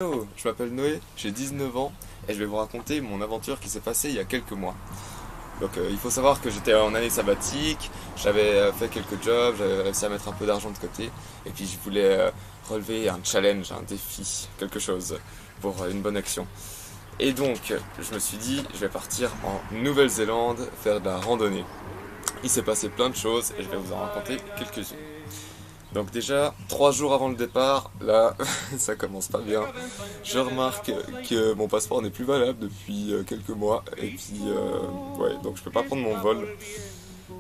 Hello, je m'appelle Noé, j'ai 19 ans et je vais vous raconter mon aventure qui s'est passée il y a quelques mois. Il faut savoir que j'étais en année sabbatique, j'avais fait quelques jobs, j'avais réussi à mettre un peu d'argent de côté et puis je voulais relever un challenge, un défi, quelque chose pour une bonne action. Et donc je me suis dit je vais partir en Nouvelle-Zélande faire de la randonnée. Il s'est passé plein de choses et je vais vous en raconter quelques-unes. Donc déjà, 3 jours avant le départ, là, ça commence pas bien. Je remarque que mon passeport n'est plus valable depuis quelques mois. Et puis, ouais, donc je peux pas prendre mon vol.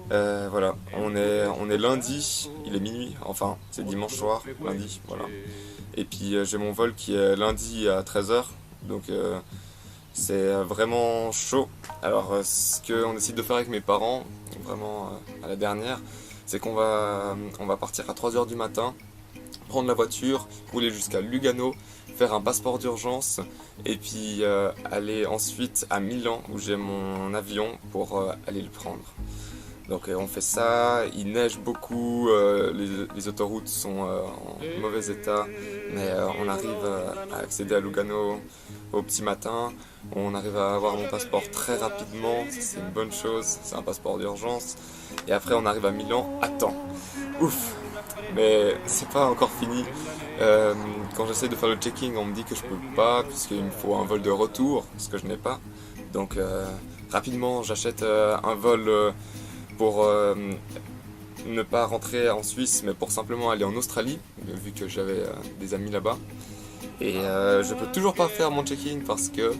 Voilà, on est lundi, il est minuit, enfin, c'est dimanche soir, lundi, voilà. Et puis j'ai mon vol qui est lundi à 13 h. Donc c'est vraiment chaud. Alors ce qu'on décide de faire avec mes parents, vraiment à la dernière, c'est qu'on va partir à 3 h du matin, prendre la voiture, rouler jusqu'à Lugano, faire un passeport d'urgence et puis aller ensuite à Milan où j'ai mon avion pour aller le prendre. Donc on fait ça, il neige beaucoup, les autoroutes sont en mauvais état, mais on arrive à accéder à Lugano au petit matin, on arrive à avoir mon passeport très rapidement, ça, c'est une bonne chose, c'est un passeport d'urgence, et après on arrive à Milan à temps. Ouf. Mais c'est pas encore fini. Quand j'essaie de faire le checking, on me dit que je peux pas, puisqu'il me faut un vol de retour, ce que je n'ai pas. Donc rapidement, j'achète un vol pour ne pas rentrer en Suisse, mais pour simplement aller en Australie, vu que j'avais des amis là-bas. Et je peux toujours pas faire mon check-in parce que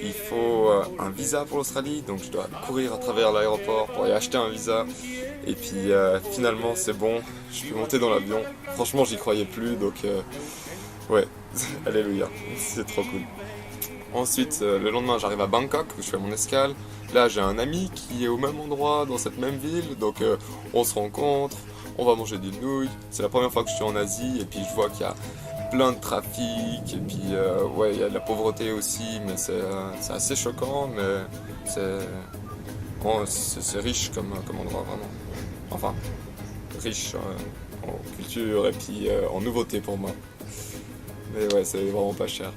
il faut un visa pour l'Australie, donc je dois courir à travers l'aéroport pour aller acheter un visa. Et puis finalement c'est bon, je peux monter dans l'avion. Franchement j'y croyais plus, donc ouais, alléluia, c'est trop cool. Ensuite, le lendemain, j'arrive à Bangkok, où je fais mon escale. Là, j'ai un ami qui est au même endroit, dans cette même ville, donc on se rencontre, on va manger des nouilles. C'est la première fois que je suis en Asie, et puis je vois qu'il y a plein de trafic, et puis ouais, il y a de la pauvreté aussi, mais c'est assez choquant, mais c'est bon, c'est riche comme endroit, vraiment. Enfin, riche en culture et puis en nouveauté pour moi. Mais ouais, c'est vraiment pas cher.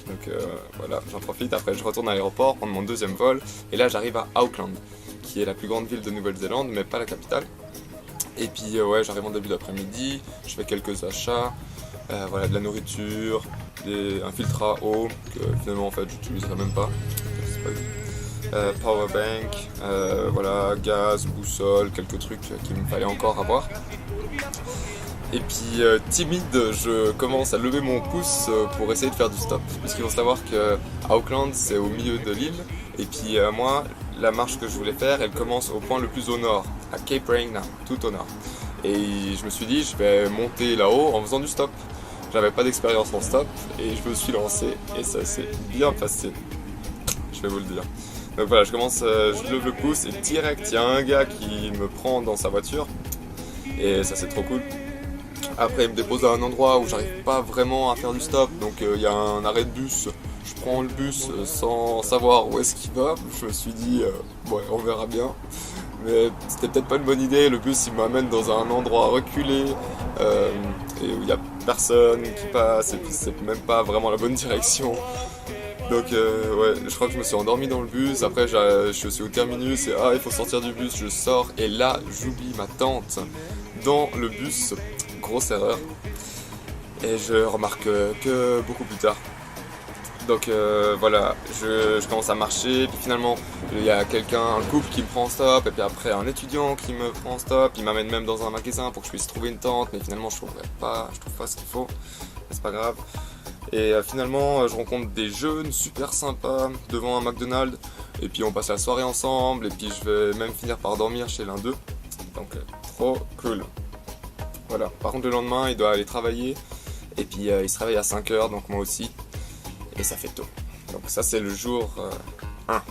Donc voilà, j'en profite. Après, je retourne à l'aéroport, prendre mon deuxième vol. Et là, j'arrive à Auckland, qui est la plus grande ville de Nouvelle-Zélande, mais pas la capitale. Et puis, ouais, j'arrive en début d'après-midi. Je fais quelques achats. Voilà, de la nourriture, un filtre à eau, que finalement, en fait, j'utiliserai même pas. C'est pas grave. Powerbank, voilà, gaz, boussole, quelques trucs qu'il me fallait encore avoir. Et puis timide, je commence à lever mon pouce pour essayer de faire du stop. Puisqu'il faut savoir que Auckland c'est au milieu de l'île. Et puis moi, la marche que je voulais faire, elle commence au point le plus au nord, à Cape Reinga, tout au nord. Et je me suis dit, je vais monter là-haut en faisant du stop. J'avais pas d'expérience en stop et je me suis lancé et ça s'est bien passé. Je vais vous le dire. Donc voilà, je lève le pouce et direct, il y a un gars qui me prend dans sa voiture. Et ça c'est trop cool. Après, il me dépose à un endroit où j'arrive pas vraiment à faire du stop, donc il y a un arrêt de bus. Je prends le bus sans savoir où est-ce qu'il va. Je me suis dit, ouais, on verra bien. Mais c'était peut-être pas une bonne idée. Le bus il m'amène dans un endroit reculé et où il y a personne qui passe et puis c'est même pas vraiment la bonne direction. Donc ouais, je crois que je me suis endormi dans le bus. Après, je suis au terminus et il faut sortir du bus. Je sors et là, j'oublie ma tente dans le bus. Grosse erreur. Et je remarque que beaucoup plus tard. Donc voilà, je commence à marcher, puis finalement il y a un couple qui me prend en stop, et puis après un étudiant qui me prend en stop, il m'amène même dans un magasin pour que je puisse trouver une tente, mais finalement je trouve pas ce qu'il faut, mais c'est pas grave. Et finalement je rencontre des jeunes super sympas devant un McDonald's, et puis on passe la soirée ensemble, et puis je vais même finir par dormir chez l'un d'eux, donc trop cool. Voilà. Par contre le lendemain il doit aller travailler, et puis il se réveille à 5 h, donc moi aussi. Et ça fait tôt. Donc ça c'est le jour 1.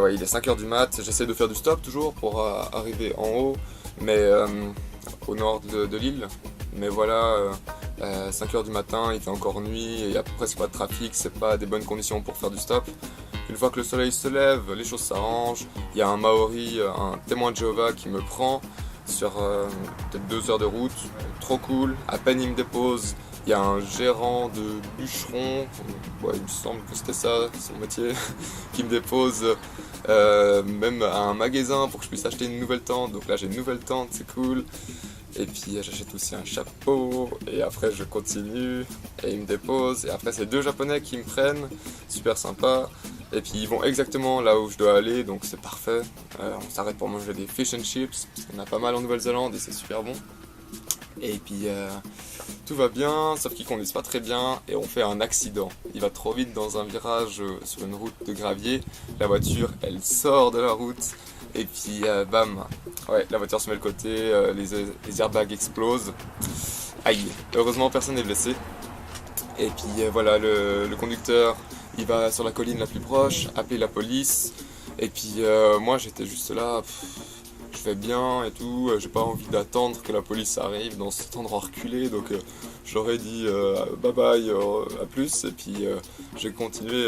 Ouais, il est 5 h du mat, j'essaie de faire du stop toujours pour arriver en haut, mais au nord de l'île. Mais voilà, 5 h du matin, il fait encore nuit, et il n'y a presque pas de trafic, c'est pas des bonnes conditions pour faire du stop. Une fois que le soleil se lève, les choses s'arrangent, il y a un Maori, un témoin de Jéhovah qui me prend sur peut-être 2 heures de route, trop cool, à peine il me dépose, Il y a un gérant de bûcheron, ouais, il me semble que c'était ça, son métier, qui me dépose même à un magasin pour que je puisse acheter une nouvelle tente. Donc là j'ai une nouvelle tente, c'est cool. Et puis j'achète aussi un chapeau, et après je continue, et ils me déposent, et après c'est deux japonais qui me prennent, super sympa. Et puis ils vont exactement là où je dois aller, donc c'est parfait. On s'arrête pour manger des fish and chips, parce qu'on a pas mal en Nouvelle-Zélande et c'est super bon. Et puis tout va bien, sauf qu'ils conduisent pas très bien et on fait un accident. Il va trop vite dans un virage sur une route de gravier, la voiture elle sort de la route et puis bam, ouais, la voiture se met de côté, les airbags explosent. Aïe, heureusement personne n'est blessé. Et puis voilà, le conducteur il va sur la colline la plus proche, appeler la police. Et puis moi j'étais juste là. Je fais bien et tout, j'ai pas envie d'attendre que la police arrive dans cet endroit reculé, donc j'aurais dit bye bye, à plus, et puis j'ai continué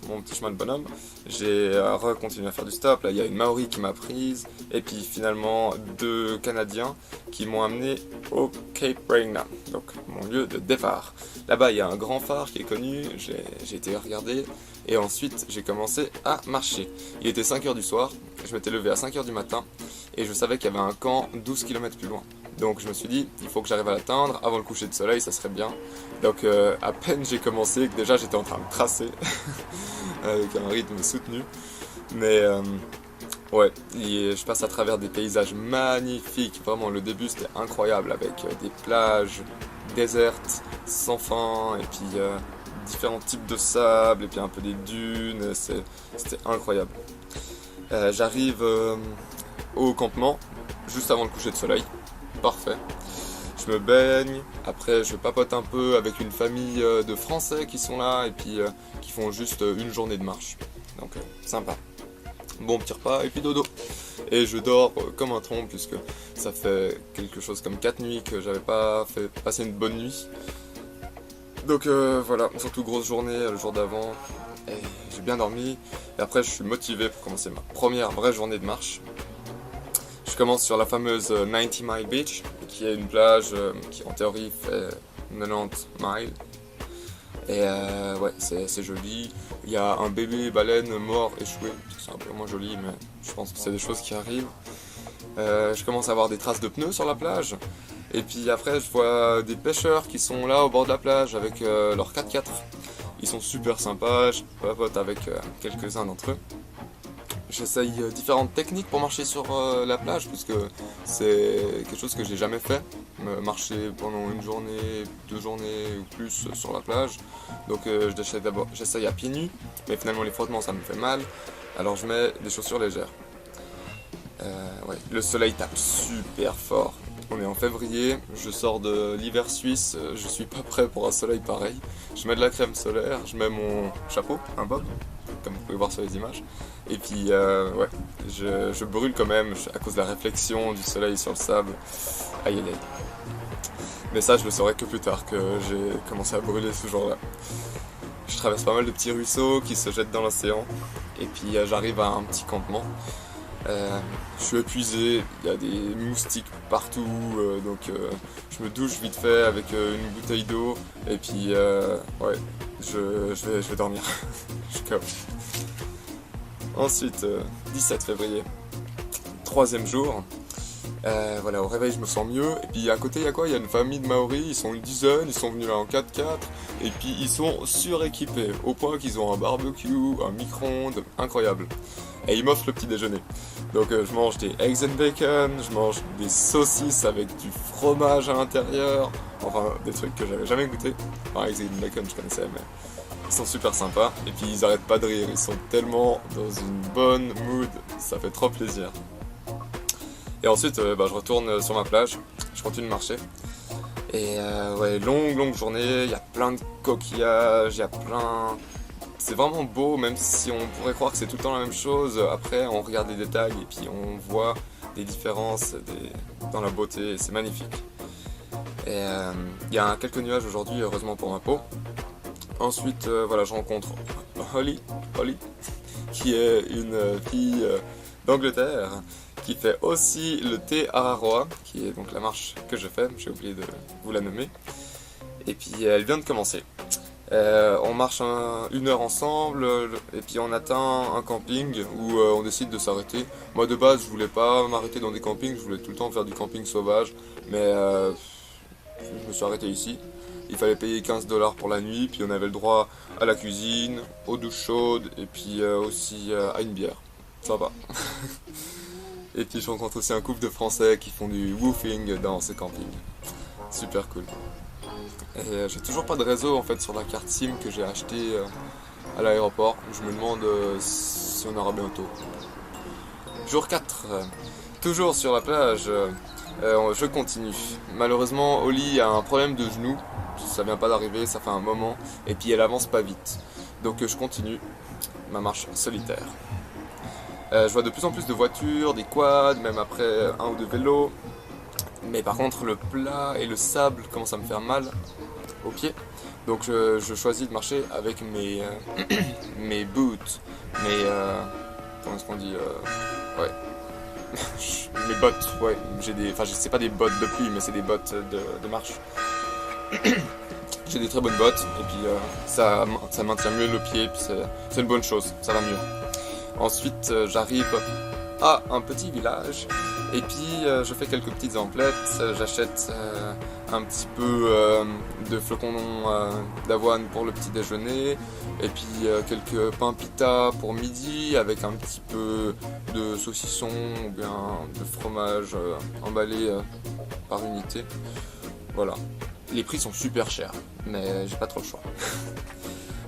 mon petit chemin de bonhomme. J'ai continué à faire du stop, là il y a une Maori qui m'a prise, et puis finalement deux Canadiens qui m'ont amené au Cape Reinga, donc mon lieu de départ. Là-bas il y a un grand phare qui est connu, j'ai été regarder, et ensuite j'ai commencé à marcher. Il était 5h du soir, je m'étais levé à 5h du matin, et je savais qu'il y avait un camp 12 km plus loin. Donc je me suis dit, il faut que j'arrive à l'atteindre avant le coucher de soleil, ça serait bien. Donc à peine j'ai commencé, que déjà j'étais en train de tracer, avec un rythme soutenu. Mais ouais, je passe à travers des paysages magnifiques, vraiment le début c'était incroyable, avec des plages désertes, sans fin, et puis différents types de sable, et puis un peu des dunes, c'était incroyable. J'arrive au campement, juste avant le coucher de soleil. Parfait. Je me baigne, après je papote un peu avec une famille de Français qui sont là et puis qui font juste une journée de marche. Donc sympa. Bon petit repas et puis dodo. Et je dors comme un tronc puisque ça fait quelque chose comme 4 nuits que j'avais pas fait passer une bonne nuit. Donc voilà, surtout grosse journée le jour d'avant. Et j'ai bien dormi. Et après je suis motivé pour commencer ma première vraie journée de marche. Je commence sur la fameuse 90 Mile Beach, qui est une plage qui en théorie fait 90 miles. Et ouais, c'est joli. Il y a un bébé baleine mort échoué, c'est un peu moins joli, mais je pense que c'est des choses qui arrivent. Je commence à avoir des traces de pneus sur la plage. Et puis après, je vois des pêcheurs qui sont là au bord de la plage avec leur 4x4. Ils sont super sympas, je papote avec quelques-uns d'entre eux. J'essaye différentes techniques pour marcher sur la plage, puisque c'est quelque chose que j'ai jamais fait. Marcher pendant une journée, 2 journées ou plus sur la plage. Donc j'essaye à pieds nus, mais finalement les frottements ça me fait mal. Alors je mets des chaussures légères. Ouais. Le soleil tape super fort. On est en février, je sors de l'hiver suisse, je suis pas prêt pour un soleil pareil. Je mets de la crème solaire, je mets mon chapeau, un bob, comme vous pouvez voir sur les images. Et puis ouais, je brûle quand même à cause de la réflexion du soleil sur le sable. Aïe aïe aïe. Mais ça je le saurai que plus tard que j'ai commencé à brûler ce jour-là. Je traverse pas mal de petits ruisseaux qui se jettent dans l'océan. Et puis j'arrive à un petit campement. Je suis épuisé, il y a des moustiques partout, donc je me douche vite fait avec une bouteille d'eau et puis ouais, je vais dormir. Je suis KO. Ensuite, 17 février, 3e jour. Voilà, au réveil je me sens mieux. Et puis à côté il y a quoi? Il y a une famille de Maoris, ils sont une dizaine, ils sont venus là en 4x4. Et puis ils sont suréquipés, au point qu'ils ont un barbecue, un micro-ondes, incroyable. Et ils m'offrent le petit déjeuner. Donc je mange des eggs and bacon, je mange des saucisses avec du fromage à l'intérieur. Enfin des trucs que j'avais jamais goûté. Enfin eggs and bacon je connaissais mais ils sont super sympas. Et puis ils arrêtent pas de rire, ils sont tellement dans une bonne mood, ça fait trop plaisir. Et ensuite, je retourne sur ma plage, je continue de marcher. Et ouais, longue journée, il y a plein de coquillages, il y a plein... C'est vraiment beau, même si on pourrait croire que c'est tout le temps la même chose. Après, on regarde les détails et puis on voit des différences dans la beauté, c'est magnifique. Et il y a quelques nuages aujourd'hui, heureusement pour ma peau. Ensuite, voilà, je rencontre Holly, qui est une fille d'Angleterre, qui fait aussi le thé Araroa, qui est donc la marche que je fais, j'ai oublié de vous la nommer. Et puis elle vient de commencer. On marche 1 heure ensemble et puis on atteint un camping où on décide de s'arrêter. Moi de base je voulais pas m'arrêter dans des campings, je voulais tout le temps faire du camping sauvage, mais je me suis arrêté ici. Il fallait payer 15 $ pour la nuit, puis on avait le droit à la cuisine, aux douches chaudes et puis aussi à une bière. Ça va. Et puis je rencontre aussi un couple de Français qui font du woofing dans ce camping. Super cool. Et j'ai toujours pas de réseau en fait sur la carte SIM que j'ai achetée à l'aéroport. Je me demande si on aura bientôt. Jour 4, toujours sur la plage, je continue. Malheureusement, Oli a un problème de genou. Ça vient pas d'arriver, ça fait un moment. Et puis elle avance pas vite. Donc je continue ma marche solitaire. Je vois de plus en plus de voitures, des quads, même après 1 ou 2 vélos. Mais par contre le plat et le sable commencent à me faire mal aux pieds. Donc je choisis de marcher avec mes, mes boots, comment est-ce qu'on dit ouais. Mes bottes, ouais, enfin c'est pas des bottes de pluie mais c'est des bottes de marche. J'ai des très bonnes bottes et puis ça maintient mieux le pied, puis c'est une bonne chose, ça va mieux. Ensuite j'arrive à un petit village et puis je fais quelques petites emplettes, j'achète un petit peu de flocons d'avoine pour le petit déjeuner et puis quelques pains pita pour midi avec un petit peu de saucisson ou bien de fromage emballé par unité. Voilà. Les prix sont super chers mais j'ai pas trop le choix.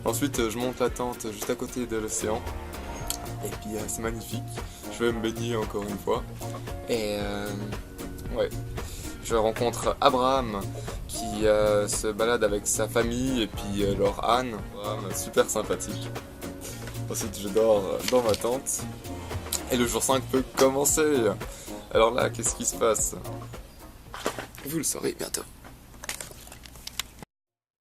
Ensuite je monte la tente juste à côté de l'océan. Et puis c'est magnifique, je vais me baigner encore une fois. Et ouais, je rencontre Abraham qui se balade avec sa famille et puis leur âne. Abraham, super sympathique. Ensuite je dors dans ma tente. Et le jour 5 peut commencer. Alors là, qu'est-ce qui se passe? Vous le saurez bientôt.